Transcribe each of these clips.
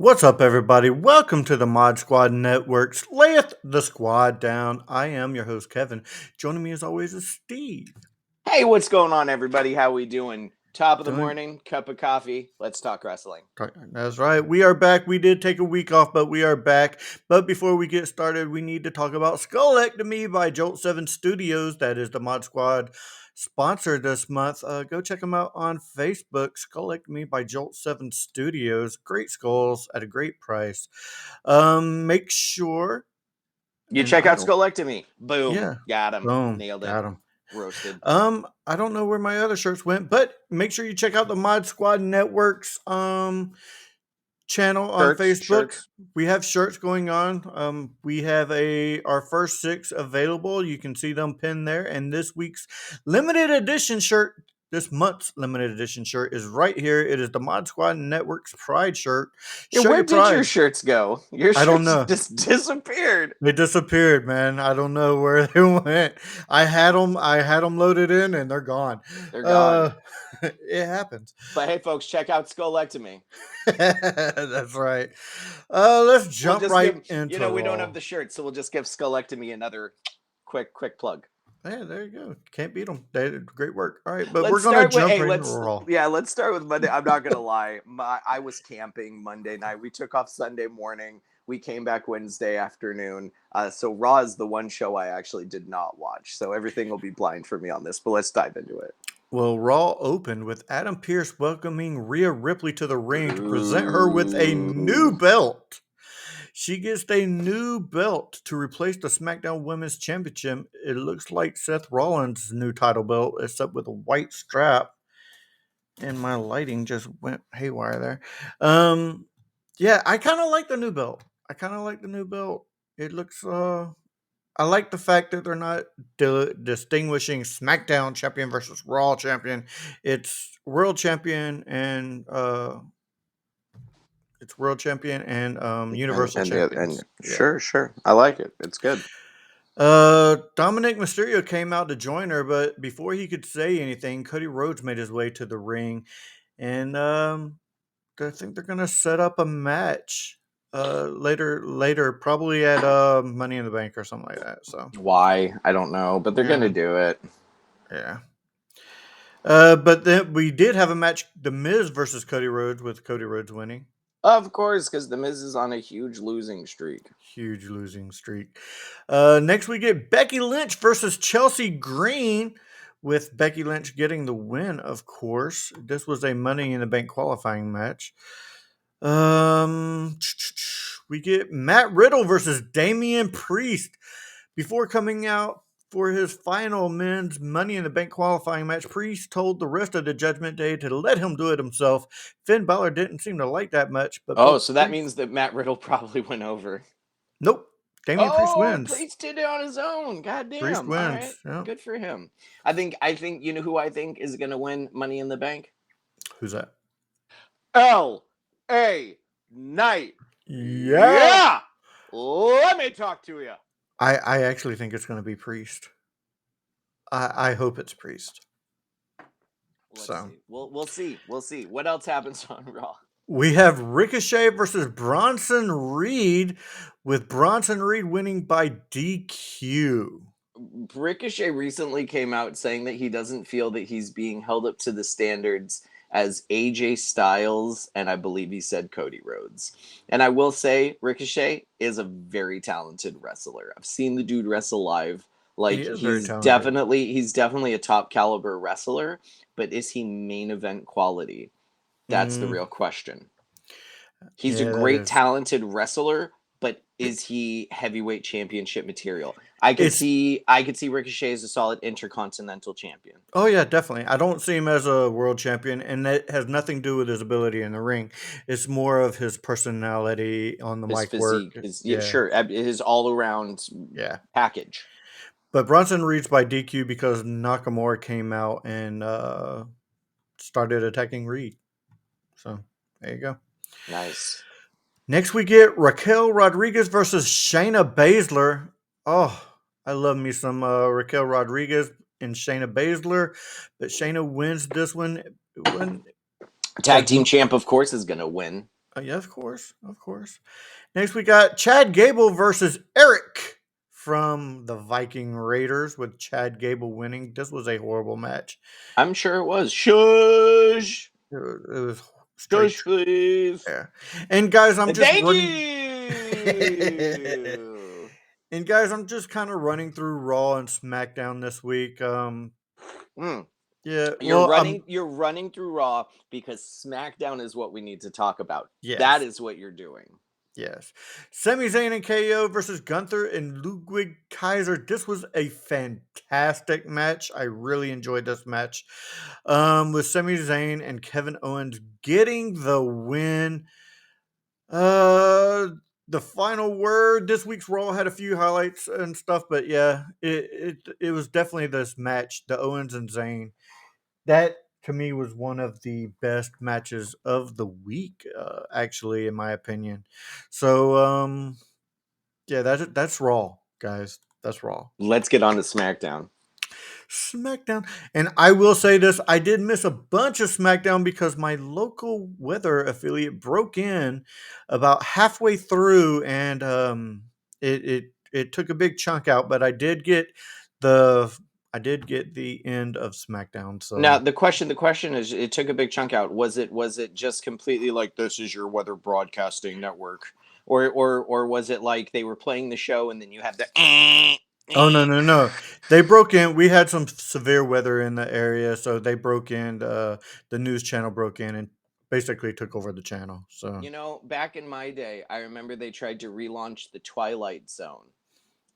What's up, everybody? Welcome to the Mod Squad Network's Layeth the Squad Down. I am your host, Kevin. Joining me, as always, is Steve. Hey, what's going on, everybody? How we doing? Top of the Doing morning, cup of coffee. Let's talk wrestling. That's right. We are back. We did take a week off, but we are back. But before we get started, we need to talk about Skullectomy by Jolt 7 Studios. That is the Mod Squad sponsor this month. Go check them out on Facebook. Skullectomy by Jolt 7 Studios. Great skulls at a great price. Make sure. You And check I out don't. Skullectomy. Boom. Yeah. Got him. Boom. Nailed it. Got him. Roasted. I don't know where my other shirts went, but make sure you check out the Mod Squad Network's channel on Facebook. Shirts. We have shirts going on. We have our first 6 available. You can see them pinned there. And this week's limited edition shirt, this month's limited edition shirt is right here. It is the Mod Squad Network's Pride shirt. Yeah, Show where your did your pride. shirts go? Your I don't shirts know. just disappeared. They disappeared, man. I don't know where they went. I had them loaded in, and they're gone. They're gone. It happens. But hey, folks, check out Skullectomy. That's right. Let's We'll jump just right give, into we don't have Raw. the shirt, so we'll just give Skullectomy another quick plug. Yeah, there you go. Can't beat them. They did great work. All right, but Let's we're gonna start with jump right into Raw. let's start with Monday. I'm not gonna lie, I was camping Monday night. We took off Sunday morning. We came back Wednesday afternoon. So Raw is the one show I actually did not watch. So everything will be blind for me on this. But let's dive into it. Well, Raw opened with Adam Pearce welcoming Rhea Ripley to the ring to present her with a new belt. She gets a new belt to replace the SmackDown Women's Championship. It looks like Seth Rollins' new title belt, except with a white strap. And my lighting just went haywire there. Yeah, I kind of like the new belt. It looks. I like the fact that they're not distinguishing SmackDown champion versus Raw champion. It's world champion and Universal champions. Yeah. Sure. I like it. It's good. Dominic Mysterio came out to join her, but before he could say anything, Cody Rhodes made his way to the ring, and I think they're gonna set up a match later, probably at Money in the Bank or something like that. So Why? I don't know, but they're gonna do it. Yeah. But then we did have a match, The Miz versus Cody Rhodes, with Cody Rhodes winning. Of course, because The Miz is on a huge losing streak. Huge losing streak. Next, we get Becky Lynch versus Chelsea Green, with Becky Lynch getting the win, of course. This was a Money in the Bank qualifying match. We get Matt Riddle versus Damian Priest. Before coming out for his final men's Money in the Bank qualifying match, Priest told the rest of the Judgment Day to let him do it himself. Finn Balor didn't seem to like that much, but So that means that Matt Riddle probably went over. Nope. Damian Priest wins. Priest did it on his own. God damn. Priest wins. All right. Yeah. Good for him. I think you know who I think is gonna win Money in the Bank? Who's that? L.A. Knight. Yeah. Let me talk to you. I actually think it's going to be Priest. I hope it's Priest. Let's see. We'll see. We'll see. What else happens on Raw? We have Ricochet versus Bronson Reed, with Bronson Reed winning by DQ. Ricochet recently came out saying that he doesn't feel that he's being held up to the standards as AJ Styles, and I believe he said Cody Rhodes. And I will say, Ricochet is a very talented wrestler. I've seen the dude wrestle live. Like, he's definitely a top caliber wrestler, but is he main event quality? That's the real question. He's a great talented wrestler, but is he heavyweight championship material? I could see Ricochet as a solid intercontinental champion. Oh yeah, definitely. I don't see him as a world champion, and that has nothing to do with his ability in the ring. It's more of his personality on the mic physique, work. His all around package. But Bronson Reed's by DQ because Nakamura came out and started attacking Reed. So there you go. Nice. Next we get Raquel Rodriguez versus Shayna Baszler. Oh, I love me some Raquel Rodriguez and Shayna Baszler, but Shayna wins this one. Tag team champ, of course, is going to win. Yeah, of course, of course. Next, we got Chad Gable versus Eric from the Viking Raiders, with Chad Gable winning. This was a horrible match. I'm sure it was. Shush! It was straight. Shush, please. Yeah. And guys, I'm just Thank running. you. And guys, I'm just kind of running through Raw and SmackDown this week. Mm. Yeah. You're Well, running. You're running through Raw because SmackDown is what we need to talk about. That yes. is what you're doing. Yes. Sami Zayn and KO versus Gunther and Ludwig Kaiser. This was a fantastic match. I really enjoyed this match. With Sami Zayn and Kevin Owens getting the win. Uh the final word, this week's Raw had a few highlights and stuff, but yeah, it was definitely this match, the Owens and Zayn. That to me was one of the best matches of the week, actually, in my opinion. So yeah, that's Raw, guys. That's Raw. Let's get on to SmackDown. SmackDown. And I will say this, I did miss a bunch of SmackDown because my local weather affiliate broke in about halfway through, and it took a big chunk out, but the I did get the end of SmackDown. Now So the question is, it took a big chunk out. Was it just completely like this is your weather broadcasting network, or was it like they were playing the show and then you had the oh, no, no, no. They broke in. We had some severe weather in the area, so they broke in. The news channel broke in and basically took over the channel. So back in my day, I remember they tried to relaunch the Twilight Zone,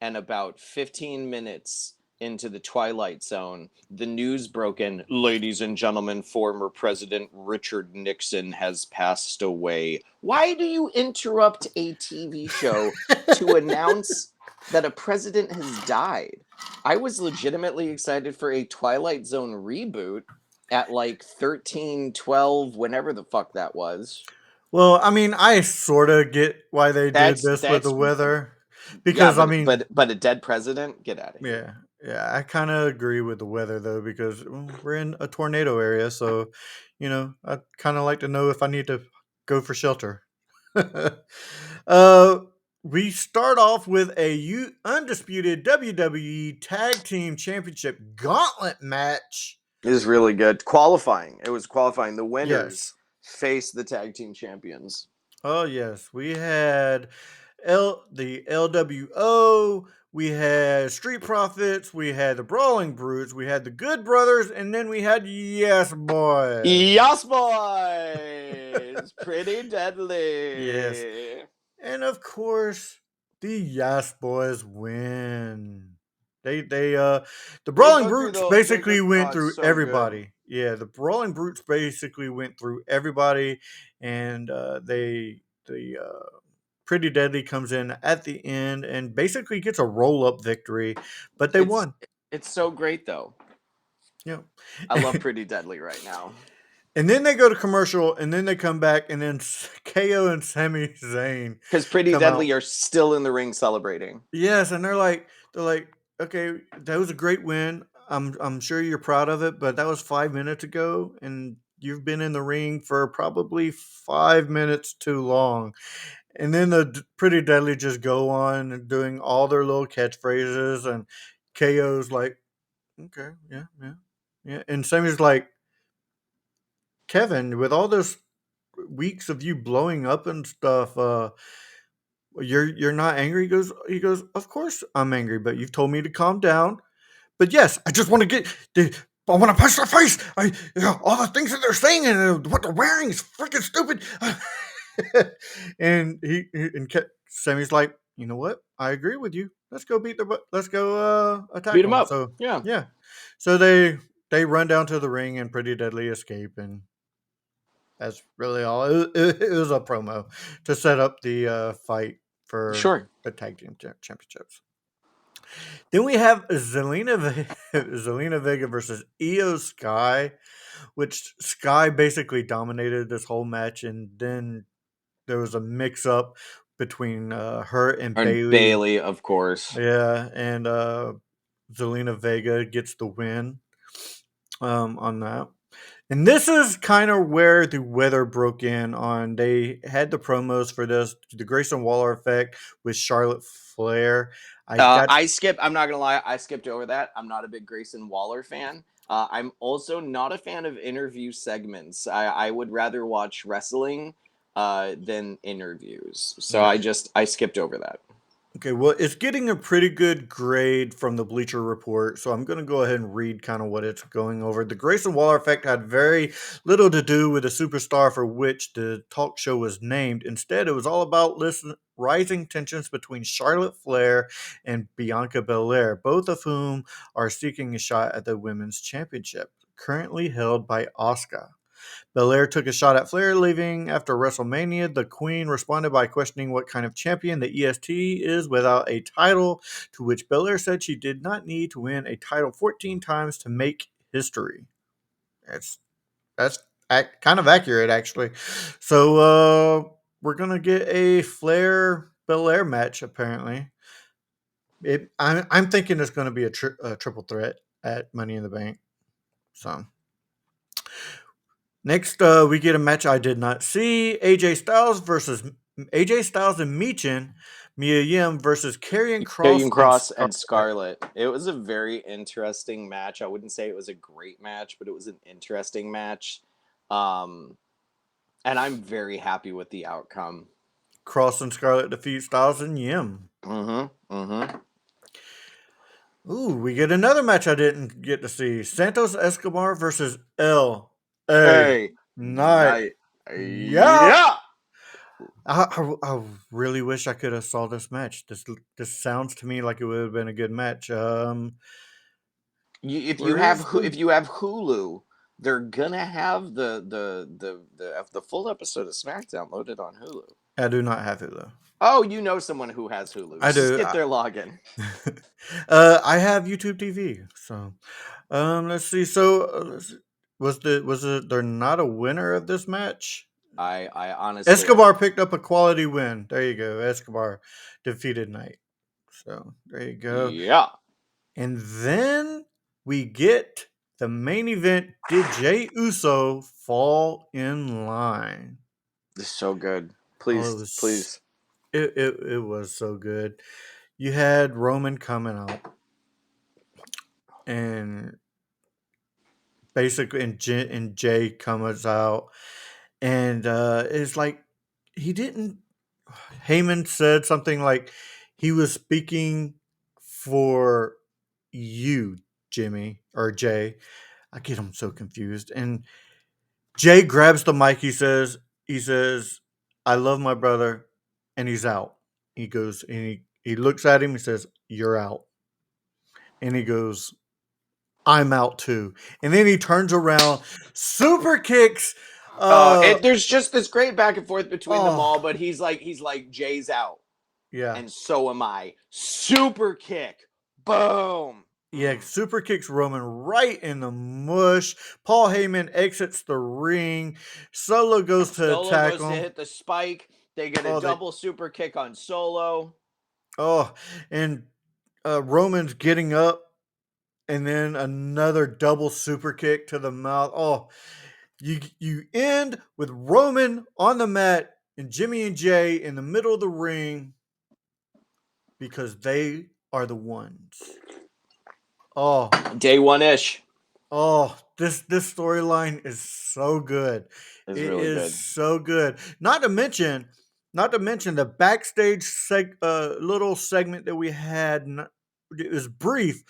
and about 15 minutes into the Twilight Zone, the news broke in. Ladies and gentlemen, former President Richard Nixon has passed away. Why do you interrupt a TV show to announce that a president has died? I was legitimately excited for a Twilight Zone reboot at like 13, 12, whenever the fuck that was. well, I mean, I sort of get why they did That's this with the that's weather, yeah, because I mean, but a dead president? Get out of here. yeah, yeah, I kind of agree with the weather though, because we're in a tornado area, so I kind of like to know if I need to go for shelter. uh, we start off with a undisputed WWE Tag Team Championship Gauntlet match. It was really good. Qualifying. It was qualifying. The winners Yes. face the tag team champions. Oh yes, we had the LWO, we had Street Profits, we had the Brawling Brutes, we had the Good Brothers, and then we had Yes Boys. Yes, boys! Pretty Yes, deadly. and of course the Yes Boys win. They the They Brawling go through Brutes the. They basically go. Oh, went it's through so good. everybody. Yeah, the Brawling Brutes basically went through everybody, and the Pretty Deadly comes in at the end and basically gets a roll up victory, but they It's won. it's so great though. Yeah. I love Pretty Deadly right now. And then they go to commercial, and then they come back, and then KO and Sami Zayn Because Pretty come out. Deadly are still in the ring celebrating. Yes, and they're like, okay, that was a great win. I'm sure you're proud of it, but that was 5 minutes ago, and you've been in the ring for probably 5 minutes too long. And then the Pretty Deadly just go on and doing all their little catchphrases, and KO's like, okay, yeah, yeah, yeah. And Sammy's like, Kevin, with all those weeks of you blowing up and stuff, you're not angry? He goes, of course I'm angry, but you've told me to calm down. But yes, I just want to I want to punch their face. All the things that they're saying and what they're wearing is freaking stupid. And Sammy's like, you know what? I agree with you. Let's go let's go attack Beat him them. up. So Yeah. yeah, so they run down to the ring and Pretty Deadly escape, and that's really all. It was a promo to set up the fight for Sure. the tag team championships. Then we have Zelina Vega versus Io Sky, which Sky basically dominated this whole match, and then there was a mix up between her and And Bailey. Bailey, of course. Yeah, and Zelina Vega gets the win on that. And this is kind of where the weather broke in on. They had the promos for this, the Grayson Waller effect with Charlotte Flair. I got I skipped. I'm not gonna lie. I skipped over that. I'm not a big Grayson Waller fan. I'm also not a fan of interview segments. I would rather watch wrestling than interviews. So okay. I skipped over that. Okay, well, it's getting a pretty good grade from the Bleacher Report, so I'm going to go ahead and read kind of what it's going over. The Grayson Waller effect had very little to do with the superstar for which the talk show was named. Instead, it was all about rising tensions between Charlotte Flair and Bianca Belair, both of whom are seeking a shot at the Women's Championship, currently held by Asuka. Belair took a shot at Flair leaving after WrestleMania. The Queen responded by questioning what kind of champion the EST is without a title, to which Belair said she did not need to win a title 14 times to make history. That's that's kind of accurate, actually. So we're gonna get a Flair Belair match. Apparently, I'm thinking it's gonna be a triple threat at Money in the Bank. So next, we get a match I did not see: AJ Styles and Mia Yim versus Karrion Cross Killian and Cross and Scarlett. Scarlett. It was a very interesting match. I wouldn't say it was a great match, but it was an interesting match. Um, and I'm very happy with the outcome. Cross and Scarlett defeat Styles and Yim. Mm-hmm. Mm-hmm. Ooh, we get another match I didn't get to see: Santos Escobar versus L.A. Hey, Knight. Yeah. yeah. I really wish I could have saw this match. This sounds to me like it would have been a good match. Where is the If you have Hulu, they're gonna have the full episode of SmackDown loaded on Hulu. I do not have it though. Oh, you know someone who has Hulu. I Just do. get their login. I have YouTube TV. So, let's see. So, was it there not a winner of this match? I honestly, Escobar picked up a quality win. There you go. Escobar defeated Knight. So there you go. yeah, And then we get the main event. Did Jay Uso fall in line? this is so good. Oh, Please, please. it was so good. You had Roman coming out and basically and Jay comes out and it's like he didn't. Heyman said something like he was speaking for you, Jimmy or Jay. I get him so confused. And Jay grabs the mic. He says, "I love my brother," and he's out. He goes and he looks at him. He says, "You're out," and he goes, "I'm out too." And then he turns around, super kicks. There's just this great back and forth between them Oh all, but he's like Jay's out, yeah. and so am I. Super kick, boom. Yeah, super kicks Roman right in the mush. Paul Heyman exits the ring. Solo goes to Solo attack goes to him. hit the spike. They get a Oh, double super kick on Solo. oh, and Roman's getting up, and then another double super kick to the mouth. Oh, you end with Roman on the mat and Jimmy and Jay in the middle of the ring because they are the ones. Oh, Day one ish oh, this storyline is so good. is It really is good. so good. Not to mention the backstage little segment that we had. It was brief,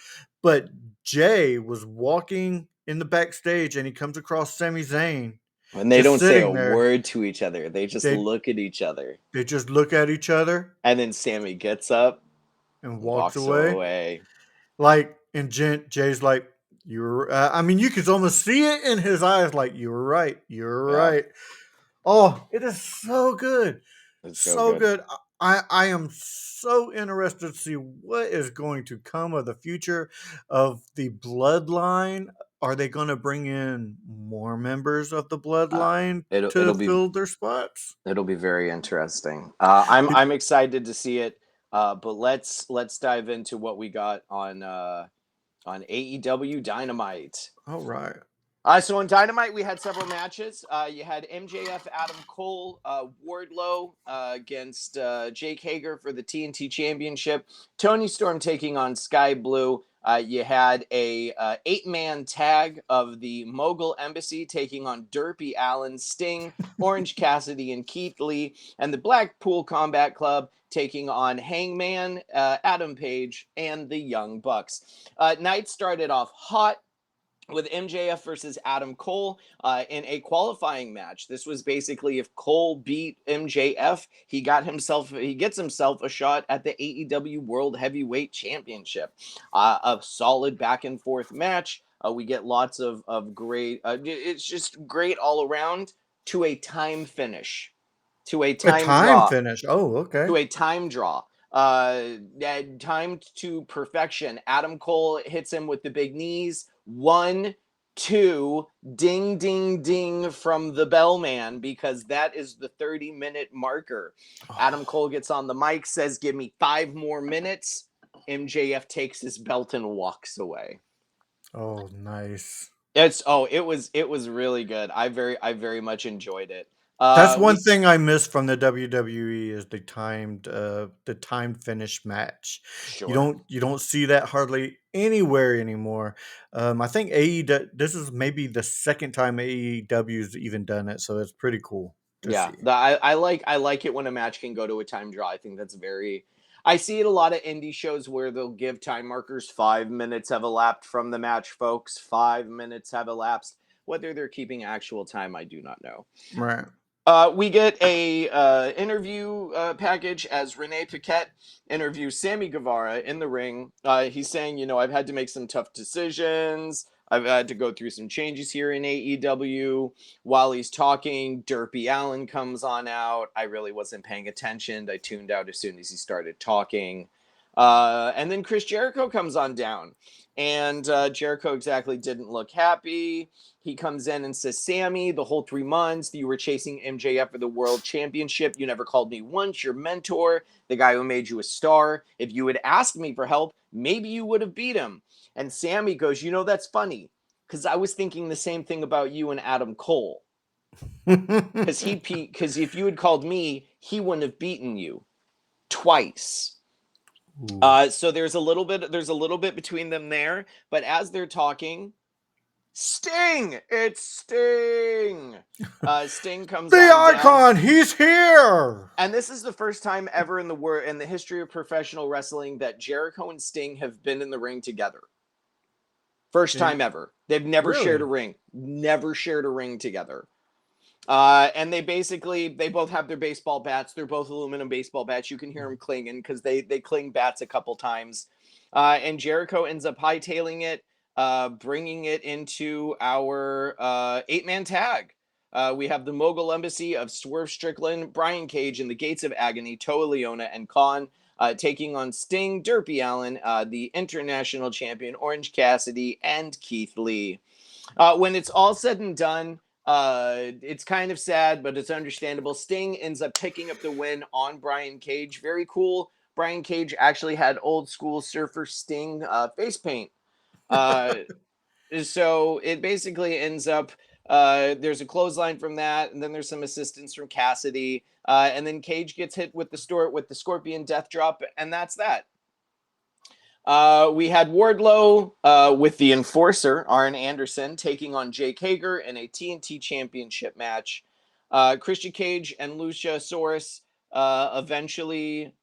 but Jay was walking in the backstage and he comes across Sami Zayn When they just don't say a sitting there. word to each other, they just They look at each other. they just look at each other And then Sammy gets up and and walks walks away. away. Like, and Jay's like, "You're." I mean, you could almost see it in his eyes. Like, "You're right. You're Yeah, right." Oh, it is so good, it's so so good. good. I am so interested to see what is going to come of the future of the Bloodline. Are they going to bring in more members of the Uh, Bloodline it'll to it'll be fill their spots? it'll be very interesting. I'm excited to see it. But let's dive into what we got on AEW Dynamite. All right. So on Dynamite, we had several matches. You had MJF, Adam Cole, Wardlow against Jake Hager for the TNT Championship. Tony Storm taking on Sky Blue. You had a 8-man tag of the Mogul Embassy taking on Derpy Allen, Sting, Orange Cassidy, and Keith Lee, and the Blackpool Combat Club taking on Hangman, Adam Page, and the Young Bucks. Night started off hot with MJF versus Adam Cole in a qualifying match. This was basically if Cole beat MJF, he gets himself a shot at the AEW World Heavyweight Championship. A solid back and forth match. We get lots of great. It's just great all around to a time finish, to a A time time draw finish. Oh, okay. to a time draw. Timed to perfection. Adam Cole hits him with the big knees. 1, 2, ding, ding, ding from the bellman, because that is the 30-minute marker. Adam Cole gets on the mic, says, "Give me 5 more minutes." MJF takes his belt and walks away. Oh, nice. It was really good. I very much enjoyed it. That's one We thing I miss from the WWE is the timed finish match. Sure. You don't see that hardly anywhere anymore. I think AEW, this is maybe the second time AEW's even done it, so it's pretty cool to Yeah, see. I like it when a match can go to a time draw. I think that's very. I see it a lot of indie shows where they'll give time markers. 5 minutes have elapsed from the match, folks. 5 minutes have elapsed. Whether they're keeping actual time, I do not know. Right. We get a interview package as Renee Paquette interviews Sammy Guevara in the ring. He's saying, I've had to make some tough decisions. I've had to go through some changes here in AEW. While he's talking, Derpy Allen comes on out. I really wasn't paying attention. I tuned out as soon as he started talking. And then Chris Jericho comes on down. And Jericho exactly didn't look happy. He comes in and says, "Sammy, the whole 3 months that you were chasing MJF for the world championship, you never called me once, your mentor, the guy who made you a star. If you had asked me for help, maybe you would have beat him." And Sammy goes, "That's funny, because I was thinking the same thing about you and Adam Cole. Because if you had called me, he wouldn't have beaten you twice." Ooh. So there's a little bit between them there, but as they're talking, Sting! It's Sting! Sting comes The on down. icon, he's here. And this is the first time ever in the history of professional wrestling that Jericho and Sting have been in the ring together. First time ever. They've never shared a Really? ring. Never shared a ring together. And they both have their baseball bats. They're both aluminum baseball bats. You can hear them clinging because they cling bats a couple times. And Jericho ends up hightailing it, bringing it into our 8-man tag. We have the Mogul Embassy of Swerve Strickland, Brian Cage, and the Gates of Agony, Toa Leona, and Khan, taking on Sting, Derpy Allen, the International Champion, Orange Cassidy, and Keith Lee. When it's all said and done, it's kind of sad, but it's understandable. Sting ends up picking up the win on Brian Cage. Very cool. Brian Cage actually had old school Surfer Sting face paint. Uh, so it basically ends up there's a clothesline from that, and then there's some assistance from Cassidy, and then Cage gets hit with the Scorpion Death Drop, and that's that. We had Wardlow with the Enforcer, Arn Anderson, taking on Jake Hager in a TNT Championship match. Christian Cage and Luchasaurus eventually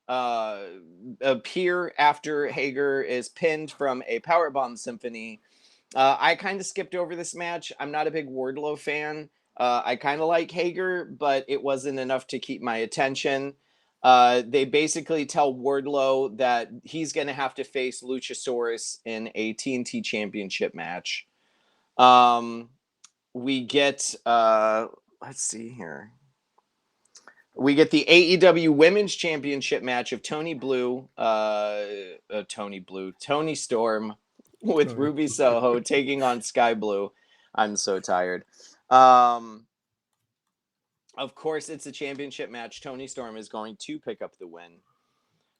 appear after Hager is pinned from a powerbomb symphony. I kind of skipped over this match. I'm not a big Wardlow fan. I kind of like Hager, but it wasn't enough to keep my attention. They basically tell Wardlow that he's going to have to face Luchasaurus in a TNT Championship match. We get, let's see here. We get the AEW Women's Championship match of Tony Storm with Ruby Soho taking on Sky Blue. I'm so tired. Of course, it's a championship match. Tony Storm is going to pick up the win.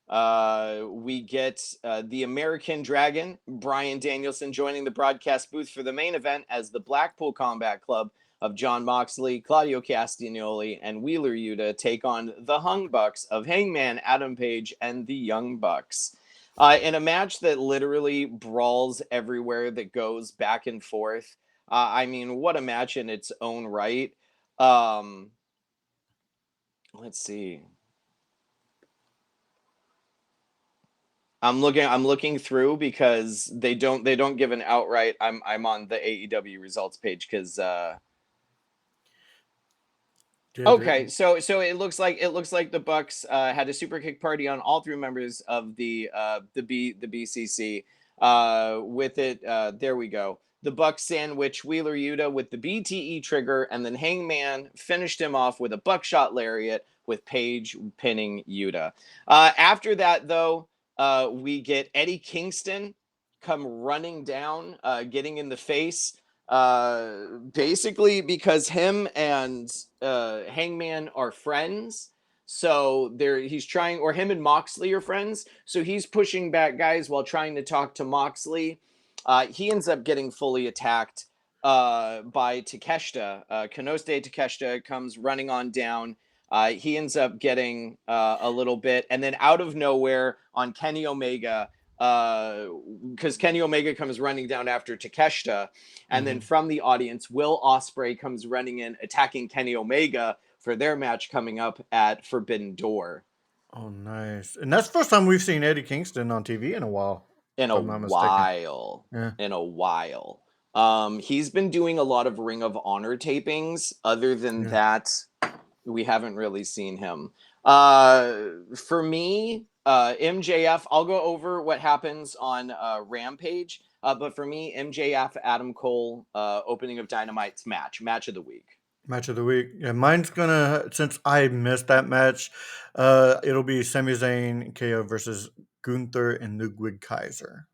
We get the American Dragon, Brian Danielson, joining the broadcast booth for the main event as the Blackpool Combat Club of Jon Moxley, Claudio Castagnoli, and Wheeler Yuta take on the Hung Bucks of Hangman Adam Page and the Young Bucks. In a match that literally brawls everywhere, that goes back and forth. I mean, what a match in its own right. Let's see. I'm looking through because they don't give an outright. I'm on the AEW results page because okay, so it looks like the Bucks had a super kick party on all three members of the BCC. With it, there we go. The Bucks sandwich Wheeler Yuta with the BTE trigger, and then Hangman finished him off with a buckshot lariat with Page pinning Yuta. After that, though, we get Eddie Kingston come running down, getting in the face, basically because him and Hangman are friends. So he's trying, or him and Moxley are friends. So he's pushing back guys while trying to talk to Moxley. He ends up getting fully attacked by Takeshita. Konosuke Takeshita comes running on down. He ends up getting a little bit, and then out of nowhere on Kenny Omega, because Kenny Omega comes running down after Takeshita, and then from the audience, Will Ospreay comes running in, attacking Kenny Omega for their match coming up at Forbidden Door. Oh, nice. And that's the first time we've seen Eddie Kingston on TV in a while, In if a I'm not mistaken. while. Yeah. In a while. He's been doing a lot of Ring of Honor tapings. Other than that, we haven't really seen him. For me, MJF, I'll go over what happens on Rampage. But for me, MJF, Adam Cole, opening of Dynamite's match of the week. Match of the week. Yeah, mine's gonna, since I missed that match, it'll be Sami Zayn KO versus Gunther and Ludwig Kaiser.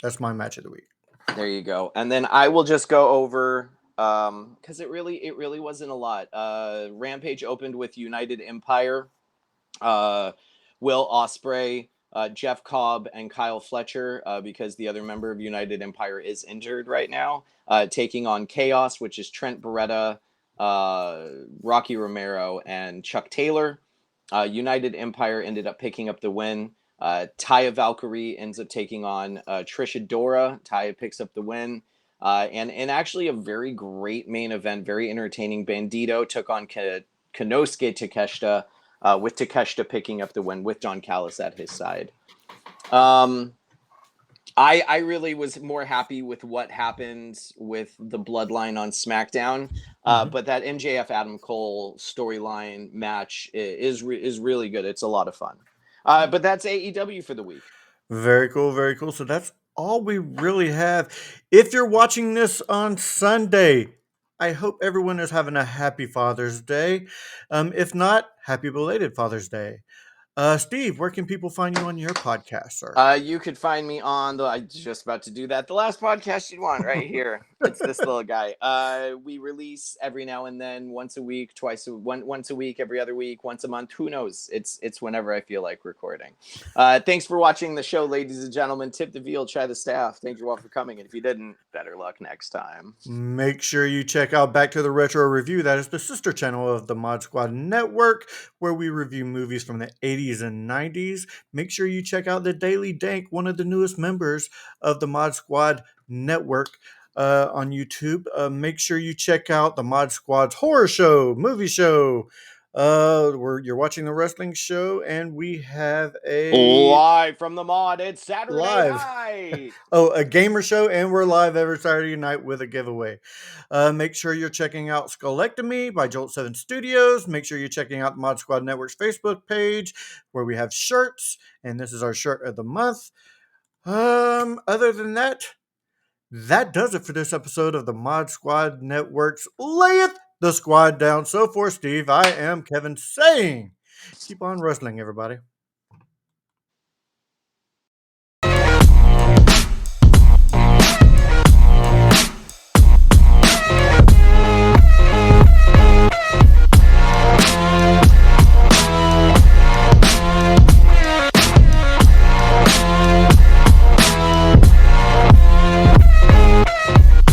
That's my match of the week. There you go. And then I will just go over because it really wasn't a lot. Rampage opened with United Empire, Will Ospreay, Jeff Cobb, and Kyle Fletcher, because the other member of United Empire is injured right now, taking on Chaos, which is Trent Beretta, Rocky Romero, and Chuck Taylor. United Empire ended up picking up the win. Taya Valkyrie ends up taking on Trish Adora. Taya picks up the win. And actually a very great main event, very entertaining. Bandito took on Konosuke Takeshita, with Takeshita picking up the win with Don Callis at his side. I really was more happy with what happened with the Bloodline on SmackDown, but that MJF Adam Cole storyline match is really good. It's a lot of fun. But that's AEW for the week. Very cool, very cool. So that's all we really have. If you're watching this on Sunday, I hope everyone is having a happy Father's Day. If not, happy belated Father's Day. Steve, where can people find you on your podcast, sir? You could find me on I was just about to do that. The last podcast you'd want right here. It's this little guy. We release every now and then, once a week, once a week, every other week, once a month. Who knows? It's whenever I feel like recording. Thanks for watching the show, ladies and gentlemen. Tip the veal, try the staff. Thank you all for coming. And if you didn't, better luck next time. Make sure you check out Back to the Retro Review. That is the sister channel of the Mod Squad Network, where we review movies from the 80s and 90s. Make sure you check out the Daily Dank, one of the newest members of the Mod Squad Network, on YouTube. Make sure you check out the Mod Squad's horror show, movie show. You're watching the wrestling show, and we have a live from the mod. It's Saturday live. night. A gamer show, and we're live every Saturday night with a giveaway. Make sure you're checking out Skullectomy by Jolt 7 Studios. Make sure you're checking out Mod Squad Network's Facebook page, where we have shirts, and this is our shirt of the month. Other than that, that does it for this episode of the Mod Squad Network's Layeth the Squad Down. So for Steve, I am Kevin saying, keep on wrestling, everybody.